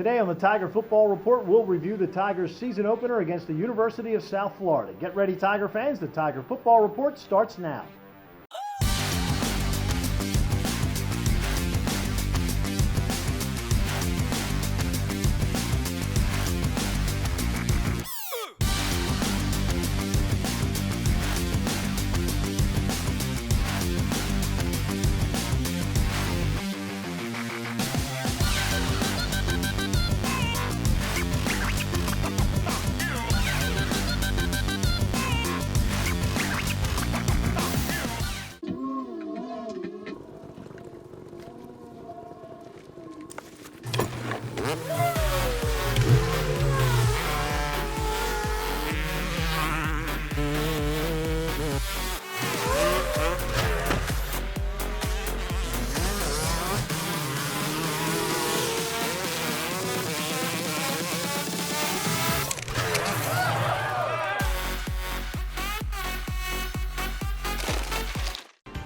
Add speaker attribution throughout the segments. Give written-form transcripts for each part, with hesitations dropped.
Speaker 1: Today on the Tiger Football Report, we'll review the Tigers' season opener against the University of South Florida. Get ready, Tiger fans. The Tiger Football Report starts now.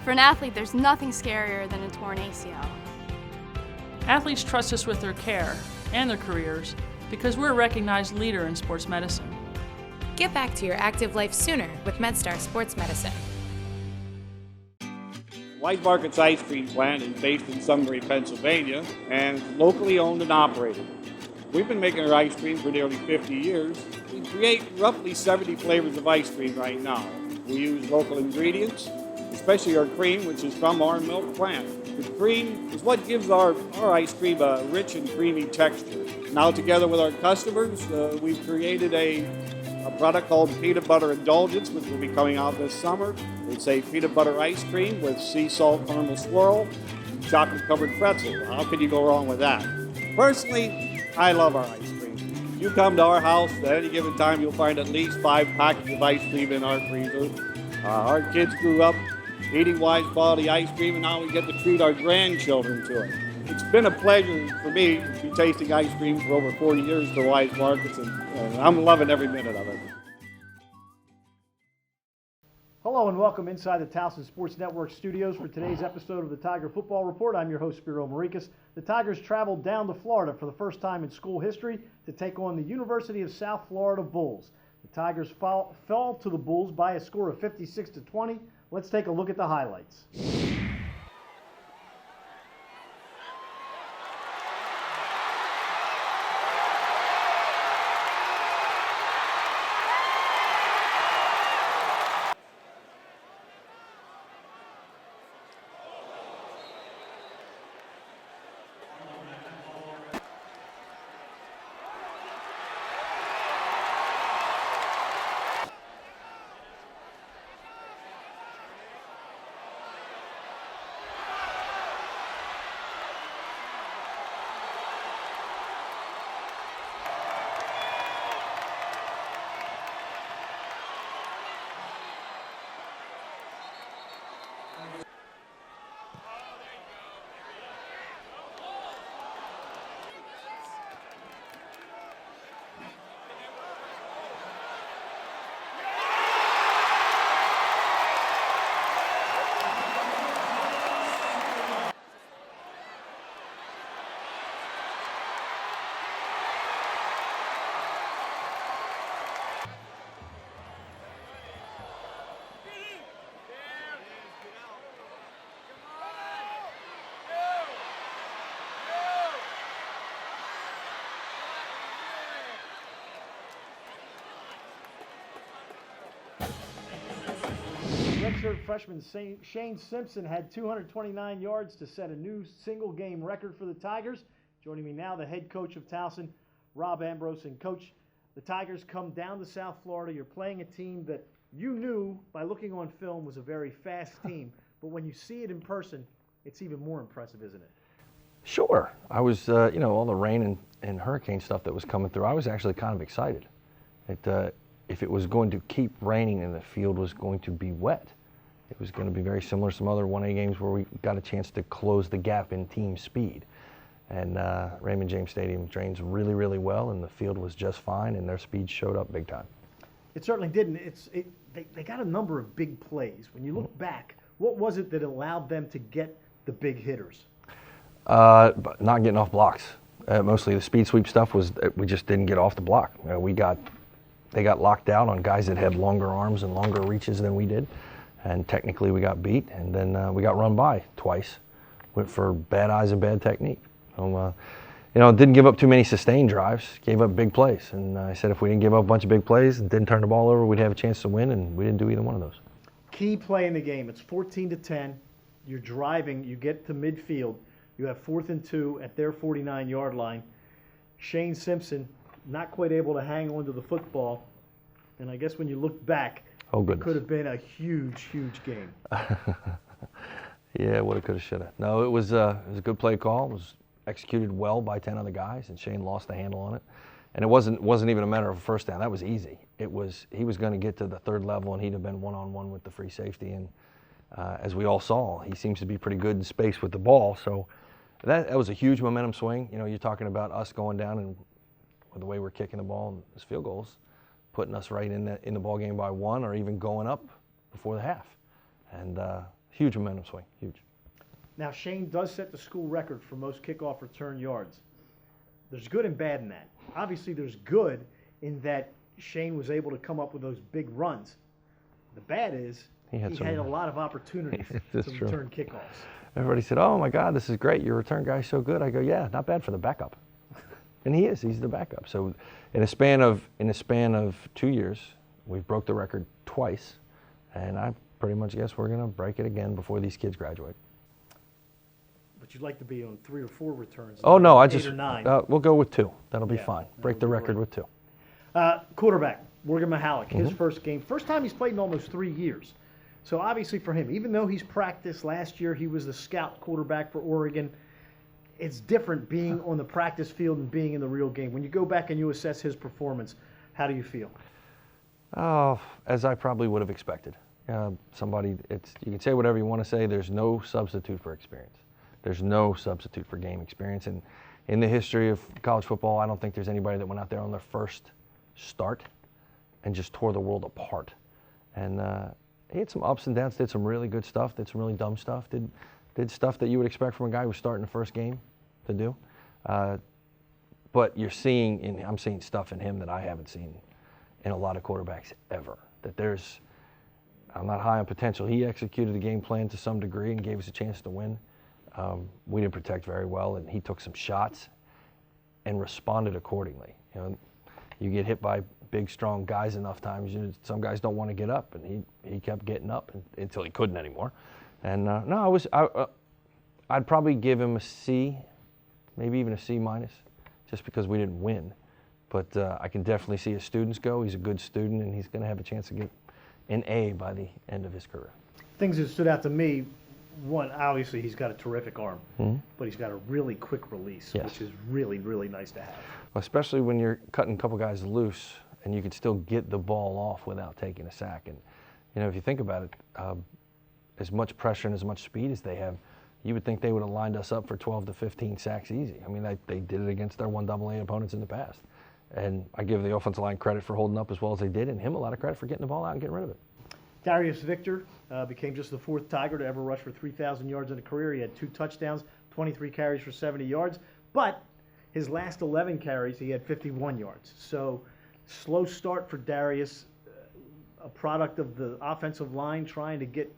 Speaker 2: For an athlete, there's nothing scarier than a torn ACL.
Speaker 3: Athletes trust us with their care and their careers because we're a recognized leader in sports medicine.
Speaker 4: Get back to your active life sooner with MedStar Sports Medicine.
Speaker 5: White Market's ice cream plant is based in Sunbury, Pennsylvania, and it's locally owned and operated. We've been making our ice cream for nearly 50 years. We create roughly 70 flavors of ice cream right now. We use local ingredients, especially our cream, which is from our milk plant. The cream is what gives our ice cream a rich and creamy texture. Now, together with our customers, we've created a product called Peanut Butter Indulgence, which will be coming out this summer. It's a peanut butter ice cream with sea salt caramel swirl, chocolate-covered pretzel. How can you go wrong with that? Personally, I love our ice cream. If you come to our house at any given time, you'll find at least 5 packets of ice cream in our freezer. Our kids grew up eating Wise quality ice cream, and now we get to treat our grandchildren to it. It's been a pleasure for me to be tasting ice cream for over 40 years to Wise Markets, and I'm loving every minute of it.
Speaker 1: Hello and welcome inside the Towson Sports Network studios for today's episode of the Tiger Football Report. I'm your host, Spiro Morekas. The Tigers traveled down to Florida for the first time in school history to take on the University of South Florida Bulls. The Tigers fell to the Bulls by a score of 56-20. Let's take a look at the highlights. Redshirt freshman Shane Simpson had 229 yards to set a new single-game record for the Tigers. Joining me now, the head coach of Towson, Rob Ambrose. And Coach, the Tigers come down to South Florida. You're playing a team that you knew by looking on film was a very fast team, but when you see it in person, it's even more impressive, isn't it?
Speaker 6: Sure. I was, all the rain and hurricane stuff that was coming through, I was actually kind of excited. If it was going to keep raining and the field was going to be wet, it was going to be very similar to some other 1A games where we got a chance to close the gap in team speed. And Raymond James Stadium drains really, really well, and the field was just fine, and their speed showed up big time.
Speaker 1: It certainly didn't. They got a number of big plays. When you look back, what was it that allowed them to get the big hitters?
Speaker 6: Not getting off blocks. Mostly the speed sweep stuff was we just didn't get off the block. They got locked out on guys that had longer arms and longer reaches than we did, and technically we got beat, and then we got run by twice for bad eyes and bad technique. So, didn't give up too many sustained drives, gave up big plays, and I said if we didn't give up a bunch of big plays and didn't turn the ball over, we'd have a chance to win, and we didn't do either one of those.
Speaker 1: Key play in the game. It's 14-10. You're driving. You get to midfield. You have 4th and 2 at their 49-yard line. Shane Simpson not quite able to hang on to the football. And I guess when you look back, it could have been a huge, huge game.
Speaker 6: Yeah, woulda, coulda, shoulda. No, it was a good play call. It was executed well by 10 other guys, and Shane lost the handle on it. And it wasn't even a matter of a first down. That was easy. He was going to get to the 3rd level, and he'd have been one-on-one with the free safety. And as we all saw, he seems to be pretty good in space with the ball. So that was a huge momentum swing. You're talking about us going down and with the way we're kicking the ball and his field goals, putting us right in the ball game by 1 or even going up before the half. And huge momentum swing, huge.
Speaker 1: Now, Shane does set the school record for most kickoff return yards. There's good and bad in that. Obviously, there's good in that Shane was able to come up with those big runs. The bad is he had a lot of opportunities to return kickoffs.
Speaker 6: Everybody said, "Oh my God, this is great. Your return guy's so good." I go, "Yeah, not bad for the backup." And he is. He's the backup. So in a span of 2 years, we've broke the record twice, and I pretty much guess we're going to break it again before these kids graduate.
Speaker 1: But you'd like to be on 3 or 4 returns.
Speaker 6: Oh no, I
Speaker 1: 8
Speaker 6: just
Speaker 1: or 9.
Speaker 6: We'll go with 2. That'll be fine. Break the record with 2.
Speaker 1: Quarterback Morgan Mahalik, his first game, first time he's played in almost 3 years. So obviously for him, even though he's practiced last year, he was the scout quarterback for Oregon. It's different being on the practice field and being in the real game. When you go back and you assess his performance, how do you feel?
Speaker 6: Oh, as I probably would have expected. You can say whatever you want to say. There's no substitute for experience. There's no substitute for game experience. And in the history of college football, I don't think there's anybody that went out there on their first start and just tore the world apart. And he had some ups and downs, did some really good stuff, did some really dumb stuff, did stuff that you would expect from a guy who's starting the first game to do. But I'm seeing stuff in him that I haven't seen in a lot of quarterbacks ever. I'm not high on potential. He executed the game plan to some degree and gave us a chance to win. We didn't protect very well, and he took some shots and responded accordingly. You get hit by big, strong guys enough times, some guys don't want to get up, and he kept getting up until he couldn't anymore. And I'd probably give him a C, maybe even a C minus, just because we didn't win. But I can definitely see his students go. He's a good student, and he's going to have a chance to get an A by the end of his career.
Speaker 1: Things that stood out to me, one, obviously he's got a terrific arm, but he's got a really quick release, which is really, really nice to have.
Speaker 6: Well, especially when you're cutting a couple guys loose and you could still get the ball off without taking a sack. And, if you think about it, as much pressure and as much speed as they have, you would think they would have lined us up for 12 to 15 sacks easy. I mean, they did it against their 1AA opponents in the past. And I give the offensive line credit for holding up as well as they did, and him a lot of credit for getting the ball out and getting rid of it.
Speaker 1: Darius Victor became just the 4th Tiger to ever rush for 3,000 yards in a career. He had 2 touchdowns, 23 carries for 70 yards. But his last 11 carries, he had 51 yards. So slow start for Darius, a product of the offensive line trying to get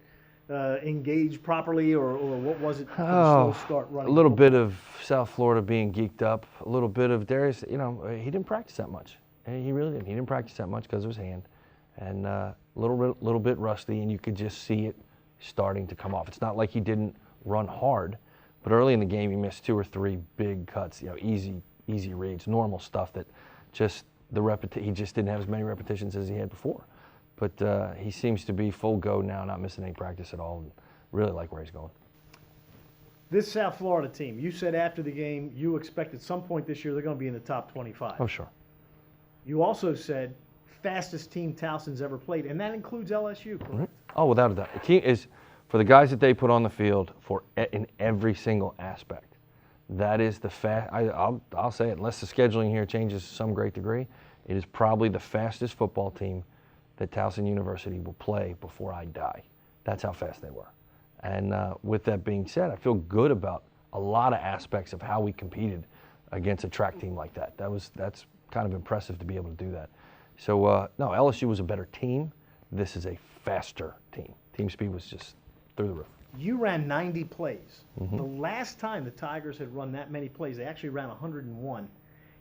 Speaker 1: engaged properly, or what was it for the slow start running?
Speaker 6: A little bit of South Florida being geeked up, a little bit of Darius, he didn't practice that much. He really didn't. He didn't practice that much because of his hand. And a little bit rusty, and you could just see it starting to come off. It's not like he didn't run hard, but early in the game he missed 2 or 3 big cuts, easy reads, normal stuff that he just didn't have as many repetitions as he had before. But he seems to be full go now, not missing any practice at all, and really like where he's going.
Speaker 1: This South Florida team, you said after the game you expect at some point this year they're going to be in the top 25.
Speaker 6: Oh, sure.
Speaker 1: You also said fastest team Towson's ever played, and that includes LSU, correct?
Speaker 6: Mm-hmm. Oh, without a doubt. The team is, for the guys that they put on the field in every single aspect, that is the I'll say it, unless the scheduling here changes to some great degree, it is probably the fastest football team that Towson University will play before I die. That's how fast they were. And with that being said, I feel good about a lot of aspects of how we competed against a track team like that. That's kind of impressive to be able to do that. So no, LSU was a better team. This is a faster team. Team speed was just through the roof.
Speaker 1: You ran 90 plays. The last time the Tigers had run that many plays, they actually ran 101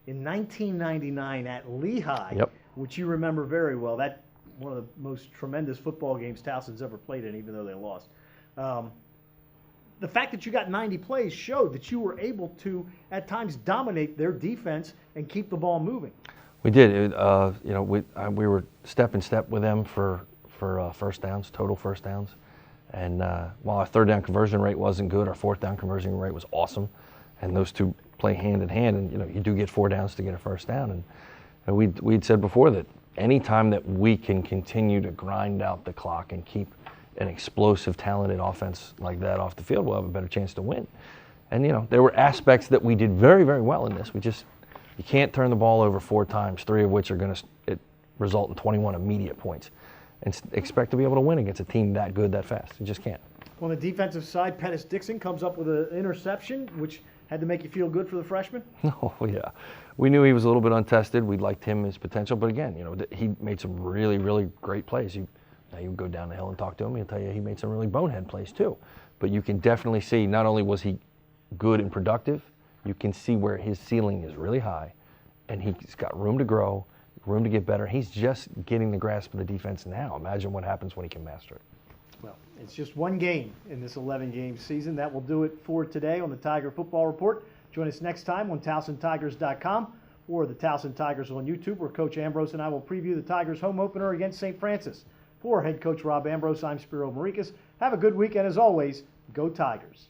Speaker 1: in 1999 at Lehigh,
Speaker 6: Yep.
Speaker 1: which you remember very well. That one of the most tremendous football games Towson's ever played in, even though they lost. The fact that you got 90 plays showed that you were able to, at times, dominate their defense and keep the ball moving.
Speaker 6: We did. We were step in step with them for first downs, total first downs. And while our third down conversion rate wasn't good, our fourth down conversion rate was awesome. And those two play hand in hand. And you do get 4 downs to get a first down. And we'd said before that any time that we can continue to grind out the clock and keep an explosive, talented offense like that off the field, we'll have a better chance to win. And there were aspects that we did very, very well in this. You can't turn the ball over 4 times, 3 of which are going to result in 21 immediate points, and expect to be able to win against a team that good that fast. You just can't.
Speaker 1: On the defensive side, Pettis Dixon comes up with an interception, which had to make you feel good for the freshman?
Speaker 6: Oh, yeah. We knew he was a little bit untested. We liked him, his potential. But again, he made some really, really great plays. You go down the hill and talk to him, he'll tell you he made some really bonehead plays too. But you can definitely see not only was he good and productive, you can see where his ceiling is really high, and he's got room to grow, room to get better. He's just getting the grasp of the defense now. Imagine what happens when he can master it.
Speaker 1: Well, it's just one game in this 11-game season. That will do it for today on the Tiger Football Report. Join us next time on TowsonTigers.com or the Towson Tigers on YouTube, where Coach Ambrose and I will preview the Tigers' home opener against St. Francis. For head coach Rob Ambrose, I'm Spiro Morekas. Have a good weekend as always. Go Tigers.